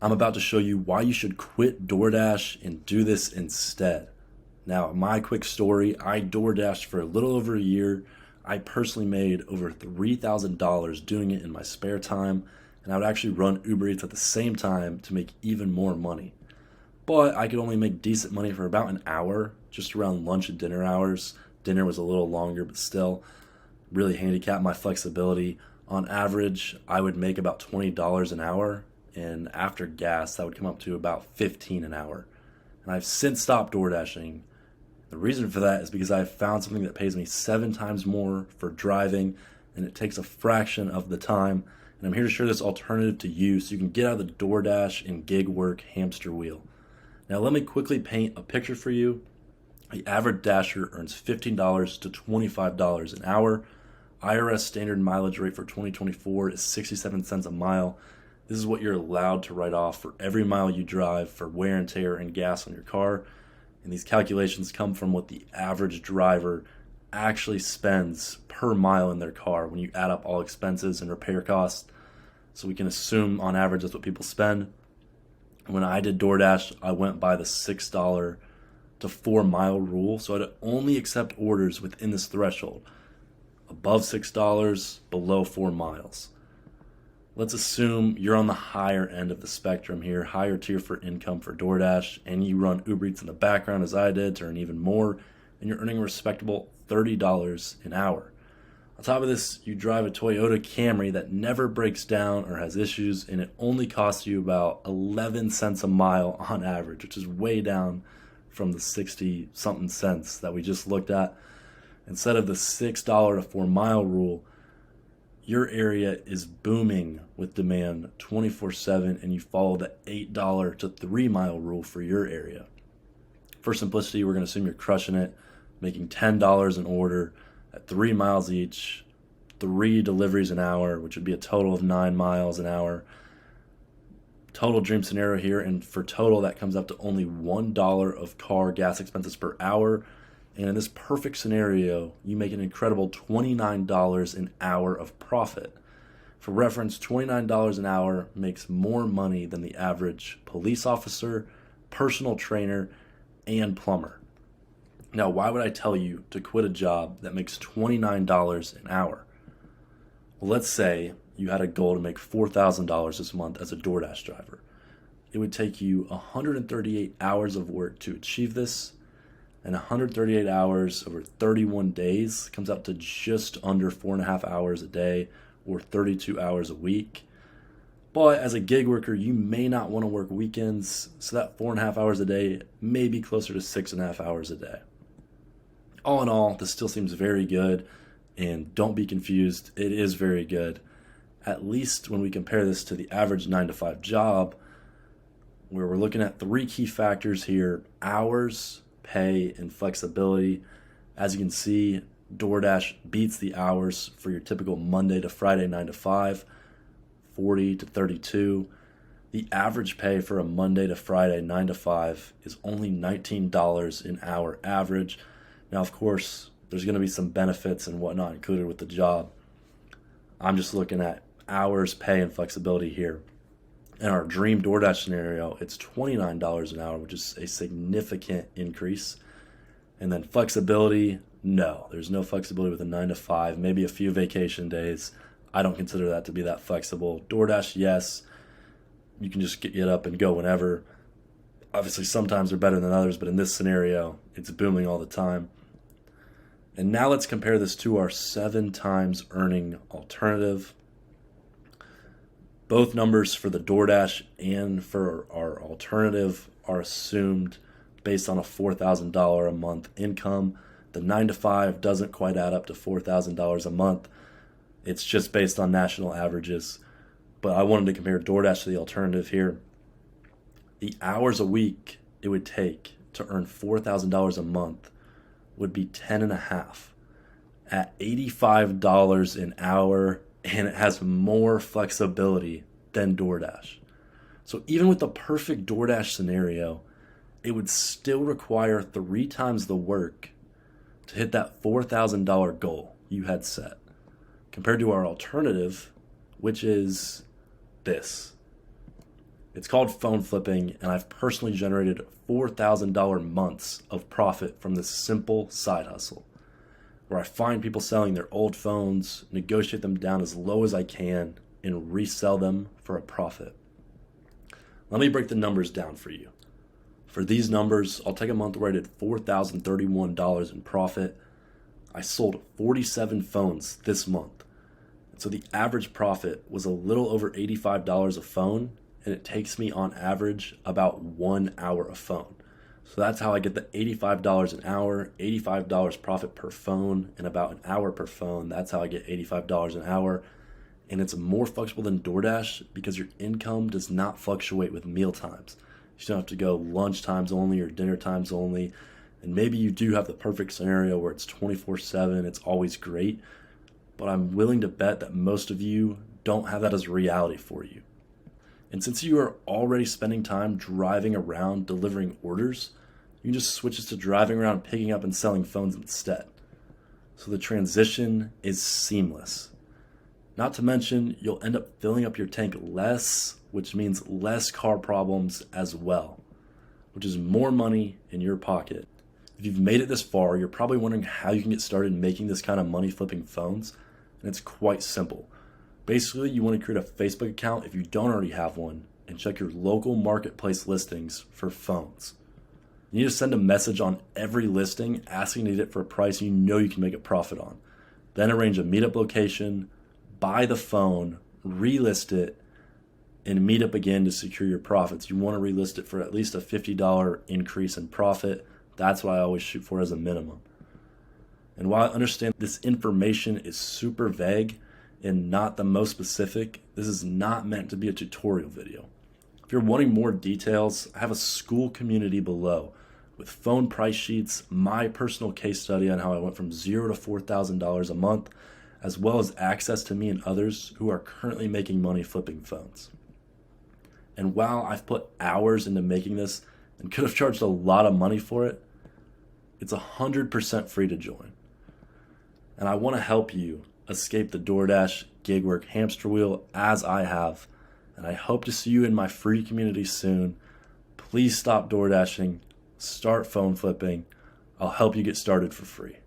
I'm about to show you why you should quit DoorDash and do this instead. Now, my quick story, I DoorDashed for a little over a year. I personally made over $3,000 doing it in my spare time, and I would actually run Uber Eats at the same time to make even more money. But I could only make decent money for about an hour, just around lunch and dinner hours. Dinner was a little longer, but still really handicapped my flexibility. On average, I would make about $20 an hour, and after gas, that would come up to about $15 an hour. And I've since stopped DoorDashing. The reason for that is because I've found something that pays me 7 times more for driving, and it takes a fraction of the time. And I'm here to share this alternative to you so you can get out of the DoorDash and gig work hamster wheel. Now, let me quickly paint a picture for you. The average dasher earns $15 to $25 an hour. IRS standard mileage rate for 2024 is 67 cents a mile. This is what you're allowed to write off for every mile you drive for wear and tear and gas on your car. And these calculations come from what the average driver actually spends per mile in their car when you add up all expenses and repair costs. So we can assume on average that's what people spend. When I did DoorDash, I went by the $6 to 4 mile rule. So I'd only accept orders within this threshold. Above $6, below 4 miles. Let's assume you're on the higher end of the spectrum here, higher tier for income for DoorDash, and you run Uber Eats in the background as I did to earn even more, and you're earning a respectable $30 an hour. On top of this, you drive a Toyota Camry that never breaks down or has issues, and it only costs you about 11 cents a mile on average, which is way down from the 60-something cents that we just looked at. Instead of the $6 to 4 mile rule, your area is booming with demand 24/7, and you follow the $8 to 3 mile rule for your area. For simplicity, we're going to assume you're crushing it, making $10 an order at 3 miles each, 3 deliveries an hour, which would be a total of 9 miles an hour. Total dream scenario here, and for total, that comes up to only $1 of car gas expenses per hour. And in this perfect scenario, you make an incredible $29 an hour of profit. For reference, $29 an hour makes more money than the average police officer, personal trainer, and plumber. Now, why would I tell you to quit a job that makes $29 an hour? Well, let's say you had a goal to make $4,000 this month as a DoorDash driver. It would take you 138 hours of work to achieve this, and 138 hours over 31 days comes out to just under 4.5 hours a day or 32 hours a week. But as a gig worker, you may not want to work weekends, so that 4.5 hours a day may be closer to 6.5 hours a day. All in all, this still seems very good, and don't be confused, it is very good. At least when we compare this to the average 9-to-5 job, where we're looking at 3 key factors here: hours, pay, and flexibility. As you can see, DoorDash beats the hours for your typical Monday to Friday 9-to-5, 40 to 32. The average pay for a Monday to Friday 9-to-5 is only $19 an hour average. Now, of course, there's going to be some benefits and whatnot included with the job. I'm just looking at hours, pay, and flexibility here. In our dream DoorDash scenario, it's $29 an hour, which is a significant increase. And then flexibility, no. There's no flexibility with a 9-to-5, maybe a few vacation days. I don't consider that to be that flexible. DoorDash, yes. You can just get up and go whenever. Obviously, sometimes they're better than others, but in this scenario, it's booming all the time. And now let's compare this to our 7 times earning alternative. Both numbers for the DoorDash and for our alternative are assumed based on a $4,000 a month income. The 9-to-5 doesn't quite add up to $4,000 a month. It's just based on national averages. But I wanted to compare DoorDash to the alternative here. The hours a week it would take to earn $4,000 a month would be 10.5 at $85 an hour, and it has more flexibility than DoorDash. So even with the perfect DoorDash scenario, it would still require 3 times the work to hit that $4,000 goal you had set, compared to our alternative, which is this. It's called phone flipping, and I've personally generated $4,000 months of profit from this simple side hustle, where I find people selling their old phones, negotiate them down as low as I can, and resell them for a profit. Let me break the numbers down for you. For these numbers, I'll take a month where I did $4,031 in profit. I sold 47 phones this month. So the average profit was a little over $85 a phone, and it takes me on average about 1 hour a phone. So that's how I get the $85 an hour, $85 profit per phone, and about an hour per phone. That's how I get $85 an hour. And it's more flexible than DoorDash because your income does not fluctuate with meal times. You don't have to go lunch times only or dinner times only. And maybe you do have the perfect scenario where it's 24/7, it's always great. But I'm willing to bet that most of you don't have that as a reality for you. And since you are already spending time driving around delivering orders, you can just switch it to driving around picking up and selling phones instead. So the transition is seamless. Not to mention, you'll end up filling up your tank less, which means less car problems as well, which is more money in your pocket. If you've made it this far, you're probably wondering how you can get started making this kind of money flipping phones, and it's quite simple. Basically, you want to create a Facebook account if you don't already have one, and check your local marketplace listings for phones. You need to send a message on every listing asking to get it for a price you know you can make a profit on. Then arrange a meetup location, buy the phone, relist it, and meet up again to secure your profits. You want to relist it for at least a $50 increase in profit. That's what I always shoot for as a minimum. And while I understand this information is super vague and not the most specific, this is not meant to be a tutorial video. If you're wanting more details, I have a school community below with phone price sheets, my personal case study on how I went from $0 to $4,000 a month, as well as access to me and others who are currently making money flipping phones. And while I've put hours into making this and could have charged a lot of money for it, it's 100% free to join. And I want to help you escape the DoorDash gig work hamster wheel as I have. And I hope to see you in my free community soon. Please stop DoorDashing, start phone flipping. I'll help you get started for free.